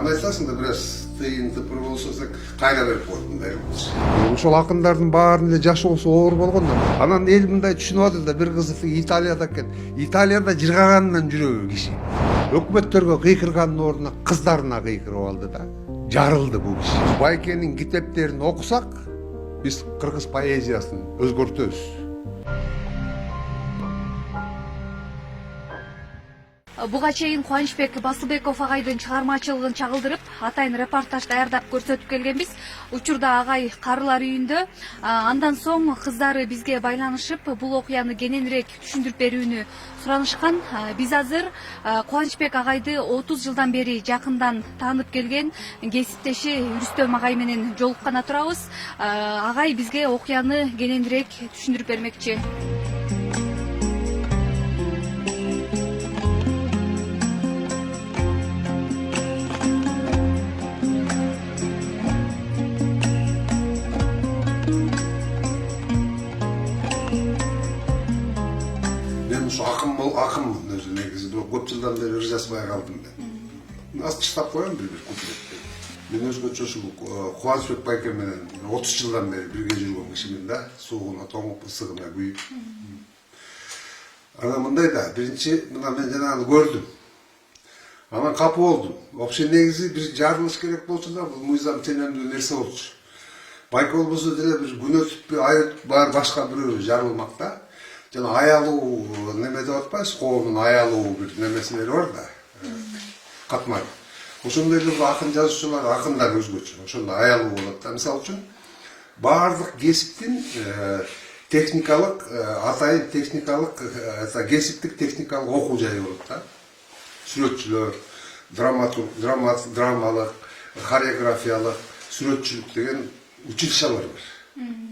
аны айтасың да бир аз тыйын тыпыр болсо кайра берип коет мындай ошол акындардын баарынын эле жашоосу оор болгон да. Анан эл мындай түшүнүп атат да, бир кызыктыгы Италияда экен. Италияда жыргагандан жүрөбү киши. Өкмөттөргө кыйкырганын ордуна кыздарына кыйкырып алды да. Жарылды бул киши. Байкенин китептерин окусак, биз кыргыз поэзиясын өзгөртөбүз. Буга чейин Кубанычбек Басылбеков агайдын чыгармачылыгын чагылдырып, атайын репортаж даярдап көрсөтүп келгенбиз. Учурда агай карылар үйүндө. Андан соң кыздары бизге байланышып, бул окуяны кененирээк түшүндүрүп берүүнү суранышкан. Биз азыр Кубанычбек агайды 30 жылдан бери жакындан таанып келген кесиптеши Рүстөм агай менен жолуккан турабыз. Агай бизге окуяны кененирээк түшүндүрүп бермекчи. Акынмын өзү негизи көп жылдан бери ыр жазбай калдым мен. Астыштап коем бир куплетти. Мен өзгөчө ушул Кубанычбек байке менен 30 жылдан бери бирге жүргөн кишимин да, суугуна тоңуп, ысыгына күйүп. Анан мындай да, биринчи мына мен жанагы көрдүм. Анан капы болдум. Вообще негизи бир жарылыш керек болчу да, бул мыйзам ченемдүү нерсе болчу. Байке болбосо деле бир күн өтүппү, ай өтүппү, башка бирөө жарылмак да. Жана аялуу неме деп атпайсыз, коомдун аялуу бир немесилери бар да, катмар. Ошондой эле акын жазуучулар, акындар өзгөчө, ошондой аялуу болот да. Мисалы үчүн баардык кесиптин техникалык, атайын техникалык, кесиптик техникалык окуу жайы болот да. Сүрөтчүлөр, драмалык, хореографиялык, сүрөтчүлүк деген училищалар бар.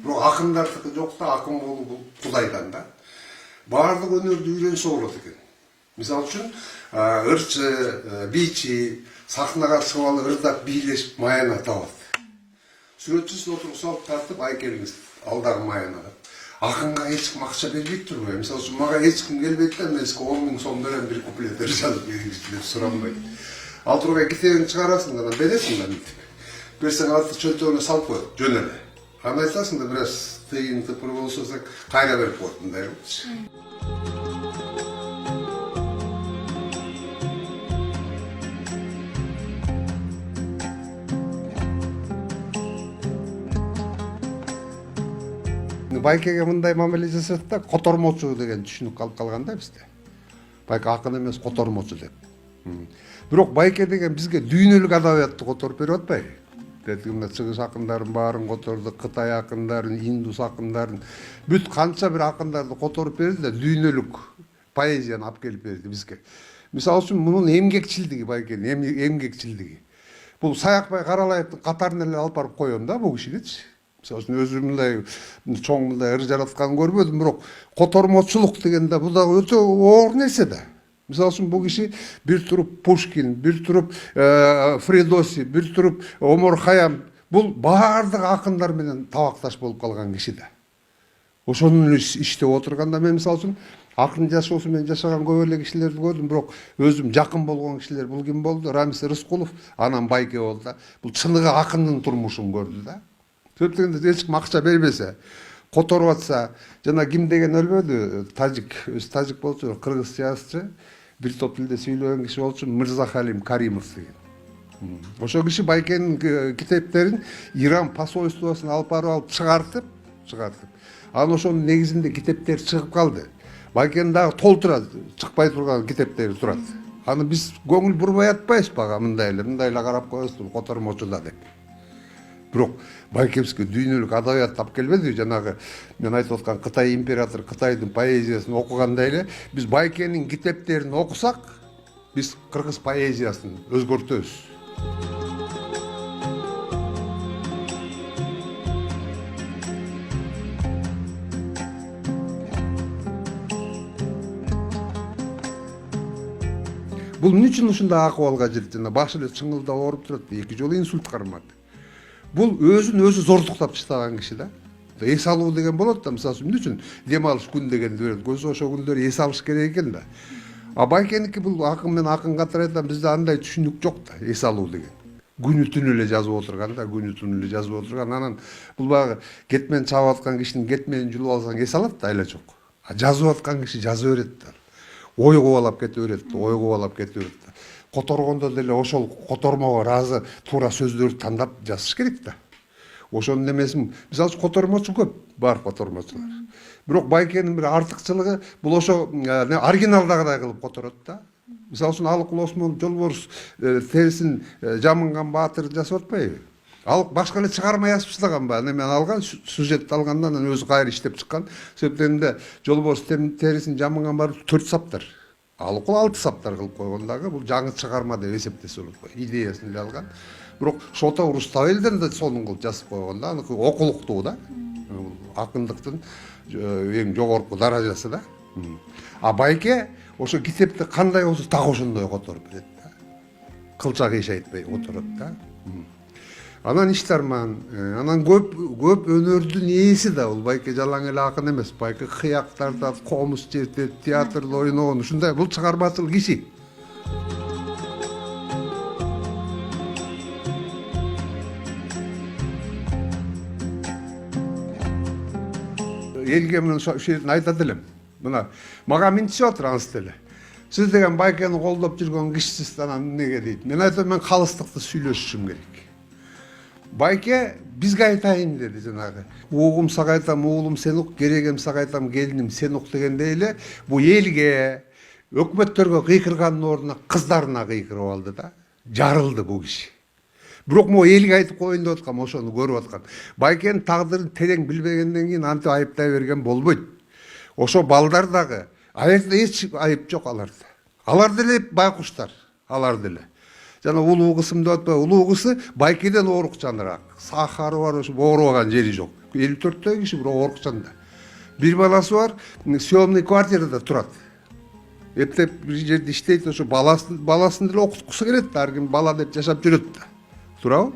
Бирок акындардыкы жок да, акын болуу бул Кудайдан да. Баардык өнөрдү үйрөнсө болот экен. Мисалы үчүн ырчы, бийчи сахнага чыгып алып ырдап бийлешип маяна табат. Сүрөтчүсүн отуруп салып тартып, ай келиңиз алдагы маянага. Акынга эч ким акча бербейт турбайбы. Мисалы үчүн мага эч ким келбейт да, мен сизге 10 000 сом берем, бир куплет жазып бериңиз деп суранбайт. Ал тургай китебиңди чыгарасың да, бересиң да мынтип. Берсең алты чөнтөгүнө салып коет, жөн эле. Аны айтасың да, бир аз тыйын тыпыр болсо кайра берип коет мындай болчу. Байкеге мындай мамиле жасадык да, котормочу деген түшүнүк калып калган да бизде. Байке акын эмес, котормочу деп. Бирок байке деген бизге дүйнөлүк адабиятты которуп берип атпайбы? Мына чыгыш акындарын баарын которду, Кытай акындарын, индус акындарын, бүт канча бир акындарды которуп берди да, дүйнөлүк поэзияны алып келип берди бизге. Мисалы үчүн мунун эмгекчилдиги, байкенин эмгекчилдиги. Бул Саякбай Каралаевдин катарына эле алып барып коем да бул кишичи. Мисалы үчүн өзүм мындай чоң мындай ыр жаратканын көрбөдүм, бирок котормочулук деген да бул дагы өтө оор нерсе да. Мисалы үчүн бул киши бир туруп Пушкин, бир туруп Фредоси, бир туруп Омар Хайям, бул баардык акындар менен табакташ болуп калган киши да. Ошонун эле иштеп отурганда мен мисалы үчүн акын жашоосу менен жашаган көп эле кишилерди көрдүм, бирок өзүм жакын болгон кишилер бул ким болду? Рамис Рыскулов, анан Байке болду да. Бул чыныгы акындын турмушун көрдү да. Себеп дегенде эч ким акча бербесе, которуп атса, жана ким деген өлбөдү, тажик, өзү тажик болчу, кыргыз жазчы, бир топ тилде сүйлөгөн киши болчу, Мырзахалим Каримов деген. Ошол киши Байкенин китептерин Иран посольствосуна алып барып алып чыгартып. Анан ошонун негизинде китептер чыгып калды. Байкенин дагы толтура чыкпай турган китептери турат. Аны биз көңүл бурбай атпайбызбы ага, мындай эле карап коебуз, котормочу да деп. Бирок Байкевский дүйнөлүк адабиятты алып келбедиби? Жанагы мен айтып аткан Кытай император, Кытайдын поэзиясын окугандай эле биз Байкенин китептерин окусак, биз кыргыз поэзиясын өзгөртөбүз. Бул эмне үчүн ушундай акыбалга жүрүп, жана башы эле чыңылдап ооруп турат, 2 жолу инсульт кармады. Бул өзүн өзү зордуктап таштаган киши да. Эс алуу деген болот да, мисалы эмне үчүн дем алыш күн дегенди берет. Көзү ошол күндөрү эс алыш керек экен да. А Байкеники бул акын мен акын катары айтам, бизде андай түшүнүк жок да, эс алуу деген. күнү түнү эле жазып отурган да, күнү түнү эле жазып отурган. Анан бул баягы кетмен чабып аткан кишинин кетменин жулуп алсаң эс алат да, айла жок. Жазып аткан киши жаза берет да. Ой кубалап кете берет да, ой кубалап кете берет да. Которгондо деле ошол котормого ыраазы туура сөздөрдү тандап жазыш керек да. Ошонун немесин, мисалы үчүн котормочу көп, бар котормочулар. Бирок Байкенин бир артыкчылыгы бул ошо оригиналдагыдай кылып которот да. Мисалы үчүн Алыкул Осмон Жолборс терисин жамынган баатыр жасап атпайбы? Ал башка эле чыгарма жазып чыган ба, немен алган, сюжетти алгандан анан өзү кайра иштеп чыккан. Себептен Жолборс терисин жамынган баатыр 4 саптар. Алыкул 6 саптар кылып койгон дагы, бул жаңы чыгарма деп эсептесе болот го. Идеясын эле алган. Бирок Шота Руставелден да сонун кылып жазып койгон да, аныкы окулуктуу да. Акындыктын эң жогорку даражасы да. А Байке ошо китепти кандай болсо так ошондой которуп берет да. Кылча кыйш айтпай которот да. Анан Иштарман, анан көп өнөрдүн ээси да, бул Байке жалаң эле акын эмес. Байке кыяк тартат, комуз чертет, театрда ойногон, ушундай бул чыгармачыл киши. Элге мен ушул жерден айтат элем. Мына мага минтишип атыр аныс деле. Сиз деген Байкени колдоп жүргөн кишисиз, анан эмнеге дейт. Мен айтам, мен калыстыкты сүйлөшүшүм керек. Байке бизге айтайын деди жанагы. Угум сага айтам, уулум сен ук, керегем сага айтам, келиним сен ук дегендей эле бул элге, өкмөттөргө кыйкыргандын ордуна кыздарына кыйкырып алды да. Жарылды бул киши. Бирок могу элге айтып коеюн деп аткам, ошону көрүп аткан. Байкенин тагдырын терең билбегенден кийин антип айыптай берген болбойт. Ошо балдар дагы аякта эч айып жок аларда. Алар деле байкуштар, алар деле. Жана улуу кызым деп атпайбы, улуу кызы Байкеден оорукчаныраак. Сахары бар, ошо оорубаган жери жок. 54 киши бирок оорукчанда. Бир баласы бар, съемный квартирада турат. Эптеп бир жерде иштейт, ошо баласын деле окуткусу келет да, ар ким бала деп жашап жүрөт да. Туурабы?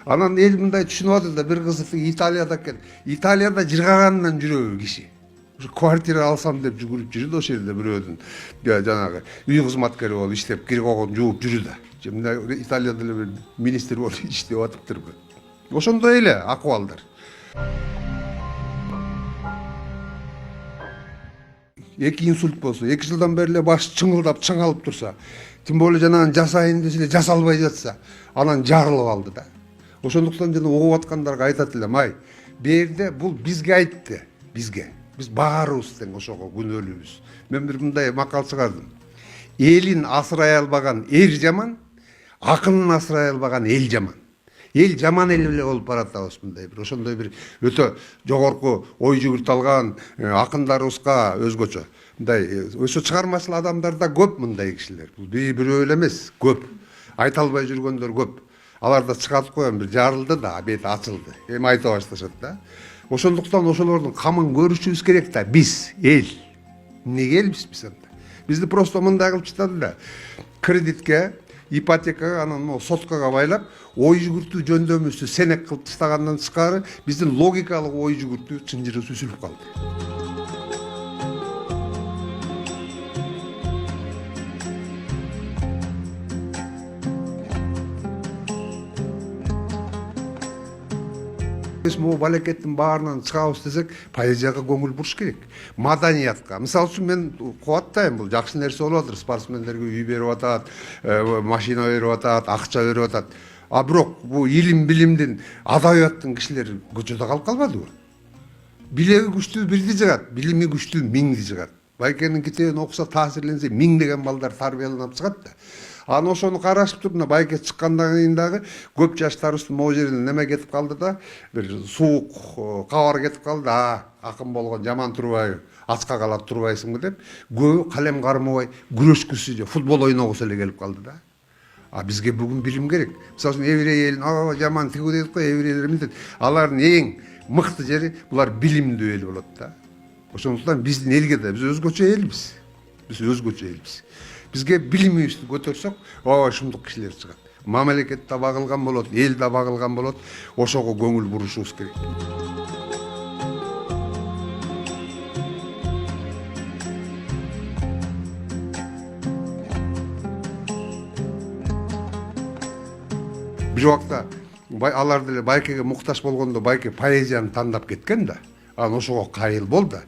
Анан эл мындай түшүнүп атат да, бир кызы Италияда экен. Италияда жыргагандан жүрөбү киши. Ошо квартира алсам деп жүгүрүп жүрдү, ошол жерде бирөөдүн жанагы үй кызматкери болуп иштеп, кир когон жууп жүрдү да. Мында Италияда эле бир министр болуп иштеп атыптырбы. Ошондой эле акыбалдар. 2 инсульт болсо, 2 жылдан бери эле баш чыңылдап, чыңалып турса, тим более жанагы жасайын десе эле жасалбай жатса, анан жарылып алды да. Ошондуктан жана угуп аткандарга айтат элем, ай, берде бул бизге айтты, бизге. Биз баарыбыз тең ошого күнөөлүүбүз. Мен бир мындай макал чыгардым. Элин асырай албаган эр жаман, акынын асырай албаган эл жаман. Эл жаман эл эле болуп баратабыз мындай бир, ошондой бир өтө жогорку ой жүгүртүп алган акындарыбызга өзгөчө. Мындай ошо чыгармачыл адамдарда көп мындай кишилер. Бул бирөө эле эмес, көп. Айта албай жүргөндөр көп. Аларда чыгатып коем, бир жарылды да, бети ачылды. Эми айта башташат да. Ошондуктан ошолордун камын көрүшүбүз керек да, биз, эл. Эмнеге элбиз биз анда? Бизди просто мындай кылып чыгады да. Кредитке, ипотекага, анан соткага байлап, ой жүгүртүү жөндөмүбүздү сенек кылып таштагандан тышкары биздин логикалык ой жүгүртүү чынжыры үзүлүп калды. Могу балекеттин баарынан чыгабыз десек, поэзияга көңүл буруш керек. Маданиятка. Мисалы үчүн мен кубаттайм, бул жакшы нерсе болуп атыр. Спортсмендерге үй берип атат, машина берип атат, акча берип атат. А бирок бул илим билимдин, адабияттын кишилери көчөдө калып калбадыбы? Билеги күчтүү бирди жыгат, билими күчтүү миңди жыгат. Байкенин китебин окуса, таасирленсе, миңдеген балдар тарбияланып чыгат да. Аны ошону карашып туруп, мына Байке чыккандан кийин дагы көп жаштарыбыздын могу жеринен неме кетип калды да, бир суук кабар кетип калды. Акын болгон жаман турбайбы, ачка калат турбайсыңбы деп, көбү калем кармабай күрөшкүсү же футбол ойногусу эле келип калды да. А бизге бүгүн билим керек. Мисалы үчүн еврей элин жаман тигүү дейт го, еврейлер эмнетет? Алардын эң мыкты жери булар билимдүү эл болот да. Ошондуктан биздин элге да биз өзгөчө элбиз. Биз өзгөчө элбиз. Бизге билимибизди көтөрсөк, ушундук кишилер чыгат. Мамлекет да багылган болот, эл да багылган болот. Ошого көңүл бурушубуз керек. бир убакта алар деле Байкеге муктаж болгондо Байке поэзияны тандап кеткен да. Анан ошого кайыл болду.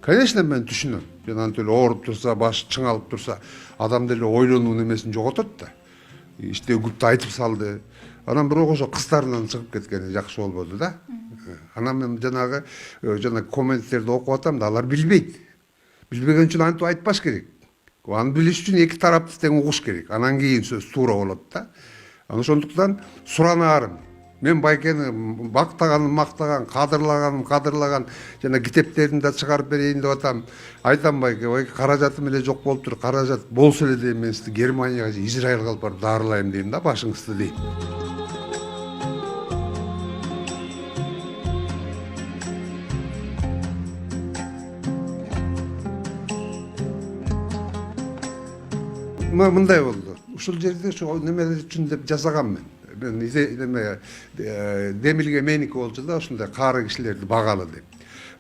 Конечно, мен түшүнөм. Жанагынтип эле ооруп турса, башы чыңалып турса, адам деле ойлонуу немесин жоготот да. Иштегүлтү айтып салды. Анан бирок ошо кыздарынан чыгып кеткени жакшы болбоду да. Анан мен жана комменттерди окуп атам да, алар билбейт. Билбеген үчүн антип айтпаш керек. Аны билиш үчүн эки тарапты тең угуш керек. Анан кийин сөз туура болот да. Анан ошондуктан суранаарым. Мен Байкени мактаганым мактаган, кадырлаган жана китептерин да чыгарып берейин деп атам. Айтам Байке, каражатым эле жок болуптур. Каражат болсо эле дейм, мен сизди Германияга же Израилга алып барып дарылайм дейм да, башыңызды дейм. Мындай болду. Ушул жерде ошо немелер үчүн деп жасагам мен. Мен демилге меники болчу да, ушундай каары кишилерди багалы деп.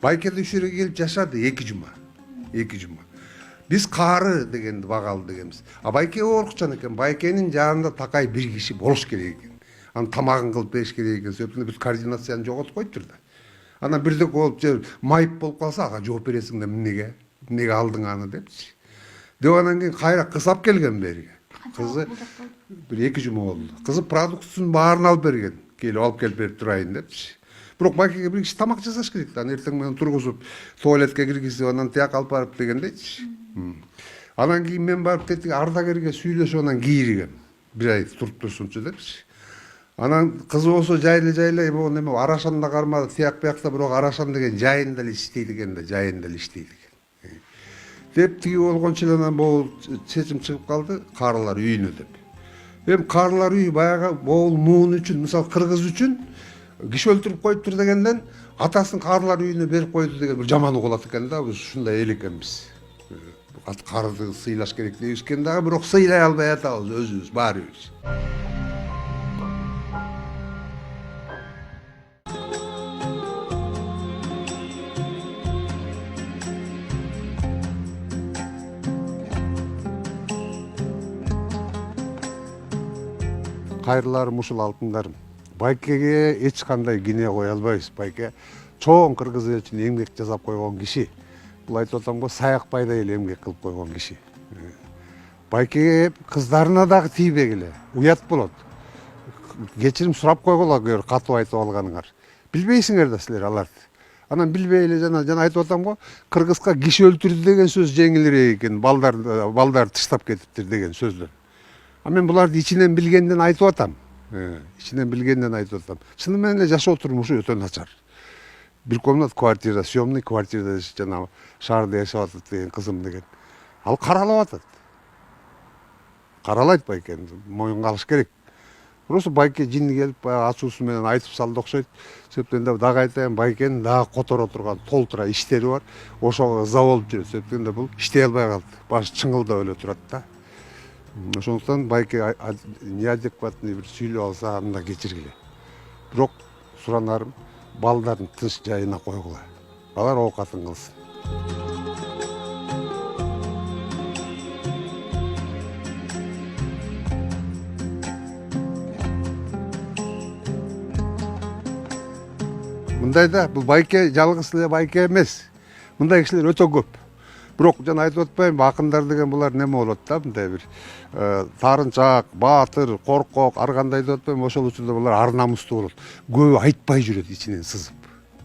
Байкеде ушул жерге келип жашады 2 жума. 2 жума. Биз каары дегенди багалы дегенбиз. А Байке коркчан экен. Байкенин жанында такай бир киши болуш керек экен. Анын тамагын кылып бериш керек экен. Себеби биз координацияны жоготуп коюптур да. Анан бирдек болуп майып болуп калса, ага жооп бересиң да, эмнеге? Эмнеге алдың аны депчи. Деп анан кийин кайра кыз алып келген берге. Кызы бир 2 жума болду. Кызы продуктусун баарын алып берген. Келип алып келип берип турайын депчи. Бирок Байкеге бир киши тамак жасаш керек да. Эртең менен тургузуп, туалетке киргизип, анан тияк алып барып дегендейчи. Анан кийин мен барып тетиги ардагерге сүйлөшүп анан кийиргем. 1 ай туруп турсунчу депчи. Анан кызы болсо жайлы могу неме Арашанда кармады, тияк биякта, бирок Арашан деген жайында эле иштейт экен да, жайында эле иштейт экен. Деп тиги болгончо эле анан могул чечим чыгып калды, каарылар үйүнө деп. Эми каарылар үйү баягы могул муун үчүн, мисалы кыргыз үчүн киши өлтүрүп коюптур дегенден атасын каарылар үйүнө берип койду деген бир жаман угулат экен да, биз ушундай эл экенбиз. Карды сыйлаш керек дейбиз экен дагы, бирок сыйлай албай атабыз өзүбүз баарыбыз. Кайрыларым, ушул алтындарым. Байкеге эч кандай кине кое албайбыз. Байке чоң кыргыз эл үчүн эмгек жасап койгон киши. Бул айтып атам го, Саякбайдай эле эмгек кылып койгон киши. Байкеге кыздарына дагы тийбегиле. Уят болот. Кечирим сурап койгула, катуу айтып алганыңар. Билбейсиңер да силер аларды. Анан билбей эле жана айтып атам го, кыргызга киши өлтүрдү деген сөз жеңилирээк экен. Балдар тыштап кетиптир деген сөздөр. А мен буларды ичинен билгенден айтып атам. Ичинен билгенден айтып атам. Чыны менен эле жашоо турмушу өтө начар. Бир комнат квартира, съемный квартирада жана шаарда жашап атат деген кызым деген. Ал каралап атат. Каралайт Байкени, моюнга алыш керек. Просто Байке жини келип ачуусу менен айтып салды окшойт. Себептен дагы айтайын, Байкенин дагы которо турган толтура иштери бар. Ошого ыза болуп жүрөт. Себептен бул иштей албай калды. Башы чыңылдап эле турат да. Ошондуктан Байке неадекватный бир сүйлөп алса, анда кечиргиле. Бирок суранарым, балдарын тыныч жайына койгула. Алар оокатын кылсын. Мындайда бул Байке жалгыз эле Байке эмес. Мындай кишилер өтө көп. Бирок жана айтып атпайм, акындар деген булар неме болот да, мындай бир таарынчак, баатыр, коркок, ар кандай деп атпайм, ошол учурда булар ар намустуу болот. Көбү айтпай жүрөт ичинен сызып.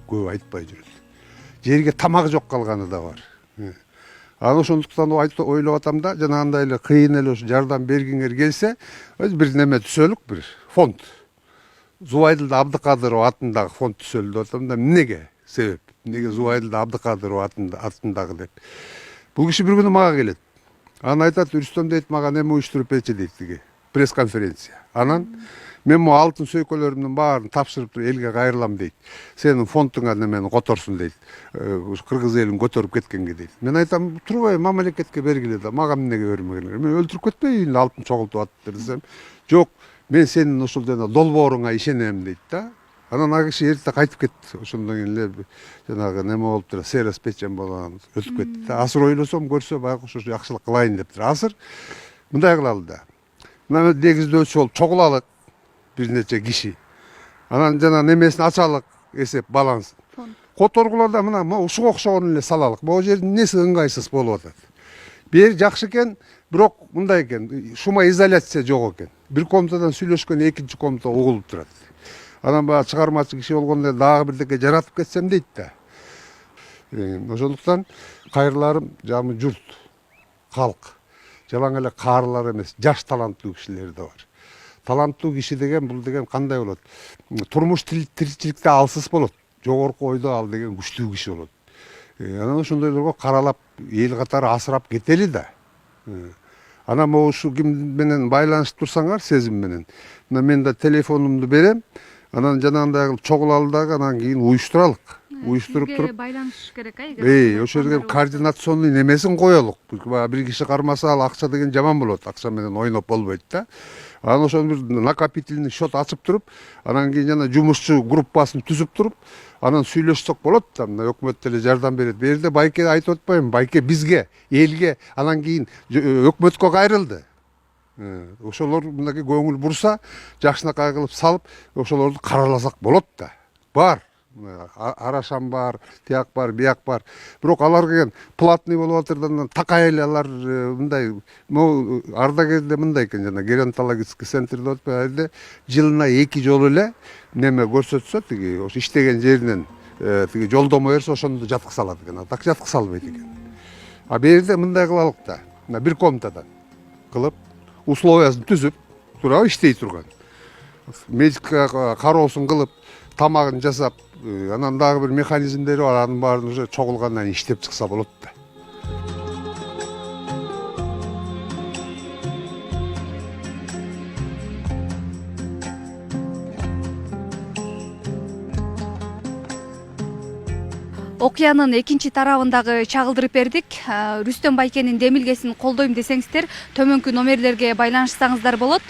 Көбү айтпай жүрөт. Жерге тамак жок калганы да бар. Анан ошондуктан ойлоп атам да, жанагындай эле кыйын эле ушу жардам бергиңер келсе, бир неме түзөлүк, бир фонд. Зубайдылда Абдыкадыров атындагы фонд түзөлдү деп атам да, эмнеге? Себеп. Эмнеге Зубайдылда Абдыкадыров атындагы деп. Бул киши бир күнү мага келет. Анан айтат, Рүстөм дейт, мага неме уюштуруп берчи дейт деги. Пресс-конференция. Анан мен могу алтын сөйкөлөрүмдүн баарын тапшырып элге кайрылам дейт. Сенин фондуңа немени которсун дейт. Кыргыз элин көтөрүп кеткенге дейт. Мен айтам, турбай мамлекетке бергиле да, мага эмнеге бермегилиңер? Мен өлтүрүп кетпей үйүндө алтын чогултуп атыптыр десем, жок, мен сенин ушул долбооруңа ишенем дейт да. Анан ал киши эрте кайтып кетти. Ошондон кийин эле жанагы неме болуптур, серос печен болгон өтүп кетти. Азыр ойлосом, көрсө баягы ушу жакшылык кылайын дептир. Азыр мындай кылалы да. Мына негизде болуп чогулалы. бир нече киши. Анан жана немесин ачалык эсеп баланс. Фонд. Которгуларда мына ушуга окшогон эле салалык. Могу жердин эмнеси ыңгайсыз болуп атат. Бери жакшы экен, бирок мындай экен, шума изоляция жок экен. Бир комнатадан сүйлөшкөн экинчи комната угулуп турат. Анан баягы чыгармачы киши болгондо дагы бирдеке жаратып кетсем дейт да. Ошондуктан кайрыларым жамы журт, калк. Жалаң эле каарылар эмес, жаш таланттуу кишилер да бар. Таланттуу киши деген бул деген кандай болот? Турмуш тиричиликте алсыз болот. Жогорку ойдо ал деген күчтүү киши болот. Анан ошондойлорго каралап эл катары асырап кетели да. Анан ушу ким менен байланышып турсаңар сезим менен. Мына мен да телефонумду берем. Анан жанагындай кылып чогулалы дагы анан кийин уюштуралык. Уюштуруп туруп байланыш керек эгер. ошол жерге координационный немесин коелук. Бир киши кармаса ал акча деген жаман болот. Акча менен ойноп болбойт да. Анан ошол бир накопительный счет ачып туруп, анан кийин жана жумушчу группасын түзүп туруп, анан сүйлөшсөк болот да. Мына өкмөт деле жардам берет. Бу жерде Байке айтып атпаймынбы? Байке бизге, элге, анан кийин өкмөткө кайрылды. Ошолор мындай көңүл бурса, жакшынакай кылып салып, ошолорду караласак болот да. Бар. Арашам бар, тияк бар, бияк бар. Бирок алар келген платный болуп атырдан такай эле алар мындай, могу ардагерде мындай экен жана геронтологический центрде отпайбы, жылына 2 жолу эле неме көрсөтсө, тиги ошо иштеген жеринен тиги жолдомо берсе, ошондо жаткызалат экен. Так жаткызалбайт экен. А бу жерде мындай кылалык да. Мына бир комнатадан кылып, условиясын түзүп, туурабы иштей турган. Медика кароосун кылып, тамагын жасап, анан дагы бир механизмдери бар, анын баарын уже чогулгандан кийин иштеп чыкса болот да. Окуянын экинчи тарабын дагы чагылдырып бердик. Рүстөм Байкенин демилгесин колдойм десеңиздер, төмөнкү номерлерге байланышсаңыздар болот.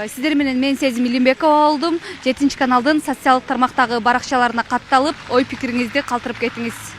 Сиздер менен мен Сезим Илимбекова болдум. 7 каналдын социалдык тармактагы баракчаларына катталып, ой пикириңизди калтырып кетиңиз.